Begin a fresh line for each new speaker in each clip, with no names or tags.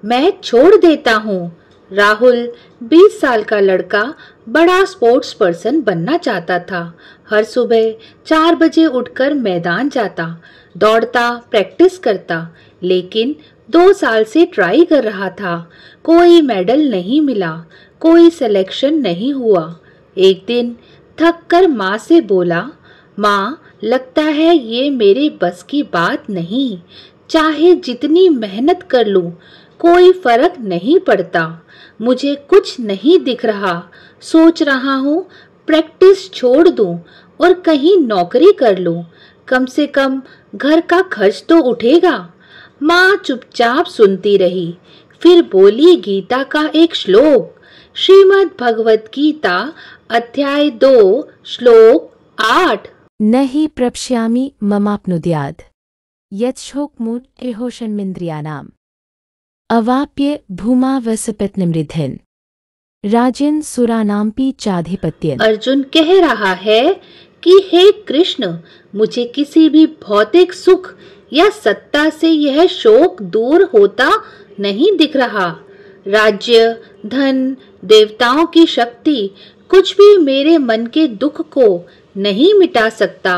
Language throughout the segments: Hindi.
मैं छोड़ देता हूँ। राहुल 20 साल का लड़का बड़ा स्पोर्ट्स पर्सन बनना चाहता था। हर सुबह 4 बजे उठकर मैदान जाता, दौड़ता, प्रैक्टिस करता, लेकिन 2 साल से ट्राई कर रहा था। कोई मेडल नहीं मिला, कोई सिलेक्शन नहीं हुआ। एक दिन थक कर माँ से बोला, माँ, लगता है ये मेरे बस की बात नहीं। चाहे जितनी मेहनत कर लूं, कोई फर्क नहीं पड़ता। मुझे कुछ नहीं दिख रहा। सोच रहा हूँ प्रैक्टिस छोड़ दूं और कहीं नौकरी कर लूं। कम से कम घर का खर्च तो उठेगा। माँ चुपचाप सुनती रही, फिर बोली गीता का एक श्लोक, श्रीमद् भगवत गीता अध्याय 2 श्लोक 8।
न हि प्रप्स्यामि ममाप्नुद्यात् यच्छोकमुत् एहोषन्मिन्द्रियाणाम् अवाप्य भूमावसपत्नमृधिन् राजन् सुराणाम्पि चाधिपत्यन्।
अर्जुन कह रहा है कि हे कृष्ण, मुझे किसी भी भौतिक सुख या सत्ता से यह शोक दूर होता नहीं दिख रहा। राज्य, धन, देवताओं की शक्ति कुछ भी मेरे मन के दुख को नहीं मिटा सकता।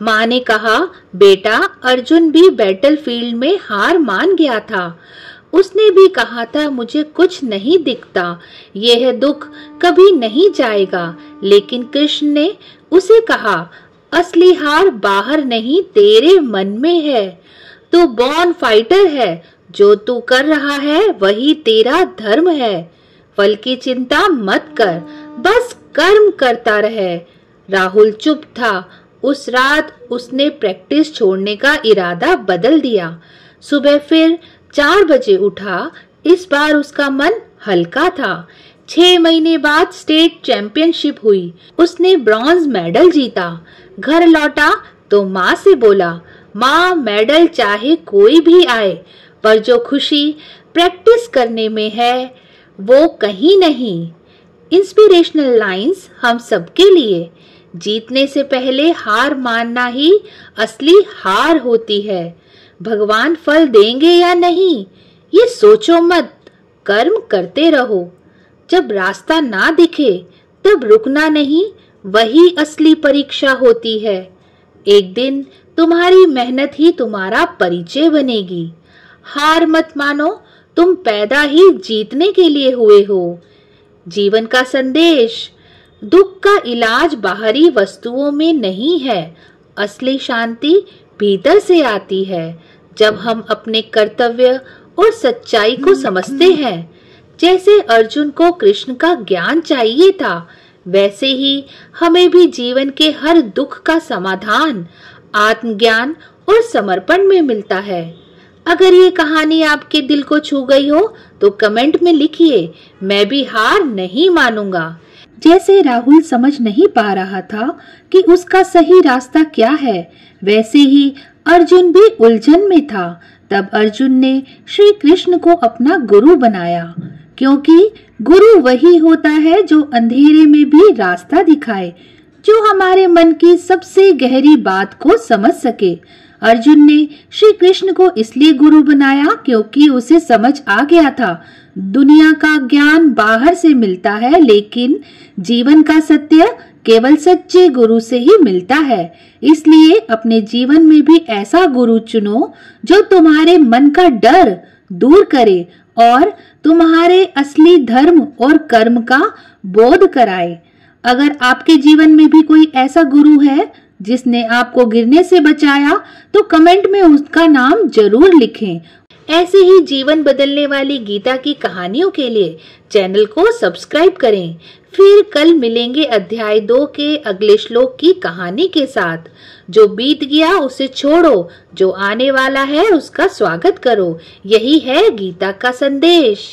माँ ने कहा, बेटा, अर्जुन भी बैटलफील्ड में हार मान गया था। उसने भी कहा था, मुझे कुछ नहीं दिखता, यह दुख कभी नहीं जाएगा। लेकिन कृष्ण ने उसे कहा, असली हार बाहर नहीं, तेरे मन में है। तू बॉर्न फाइटर है। जो तू कर रहा है वही तेरा धर्म है। फल की चिंता मत कर, बस कर्म करता रहे। राहुल चुप था। उस रात उसने प्रैक्टिस छोड़ने का इरादा बदल दिया। सुबह फिर 4 बजे उठा। इस बार उसका मन हल्का था। 6 महीने बाद स्टेट चैंपियनशिप हुई। उसने ब्रॉन्ज मेडल जीता। घर लौटा तो माँ से बोला, माँ, मेडल चाहे कोई भी आए, पर जो खुशी प्रैक्टिस करने में है वो कहीं नहीं। इंस्पिरेशनल लाइंस हम सबके लिए। जीतने से पहले हार मानना ही असली हार होती है। भगवान फल देंगे या नहीं, ये सोचो मत, कर्म करते रहो। जब रास्ता ना दिखे तब रुकना नहीं, वही असली परीक्षा होती है। एक दिन तुम्हारी मेहनत ही तुम्हारा परिचय बनेगी। हार मत मानो, तुम पैदा ही जीतने के लिए हुए हो। जीवन का संदेश, दुख का इलाज बाहरी वस्तुओं में नहीं है, असली शांति भीतर से आती है। जब हम अपने कर्तव्य और सच्चाई को समझते हैं, जैसे अर्जुन को कृष्ण का ज्ञान चाहिए था, वैसे ही हमें भी जीवन के हर दुख का समाधान आत्मज्ञान और समर्पण में मिलता है। अगर ये कहानी आपके दिल को छू गई हो तो कमेंट में लिखिए, मैं भी हार नहीं मानूंगा। जैसे राहुल समझ नहीं पा रहा था कि उसका सही रास्ता क्या है, वैसे ही अर्जुन भी उलझन में था। तब अर्जुन ने श्री कृष्ण को अपना गुरु बनाया, क्योंकि गुरु वही होता है जो अंधेरे में भी रास्ता दिखाए, जो हमारे मन की सबसे गहरी बात को समझ सके। अर्जुन ने श्री कृष्ण को इसलिए गुरु बनाया क्योंकि उसे समझ आ गया था, दुनिया का ज्ञान बाहर से मिलता है, लेकिन जीवन का सत्य केवल सच्चे गुरु से ही मिलता है। इसलिए अपने जीवन में भी ऐसा गुरु चुनो जो तुम्हारे मन का डर दूर करे और तुम्हारे असली धर्म और कर्म का बोध कराए। अगर आपके जीवन में भी कोई ऐसा गुरु है जिसने आपको गिरने से बचाया, तो कमेंट में उसका नाम जरूर लिखें। ऐसे ही जीवन बदलने वाली गीता की कहानियों के लिए चैनल को सब्सक्राइब करें। फिर कल मिलेंगे अध्याय 2 के अगले श्लोक की कहानी के साथ। जो बीत गया उसे छोड़ो, जो आने वाला है उसका स्वागत करो। यही है गीता का संदेश।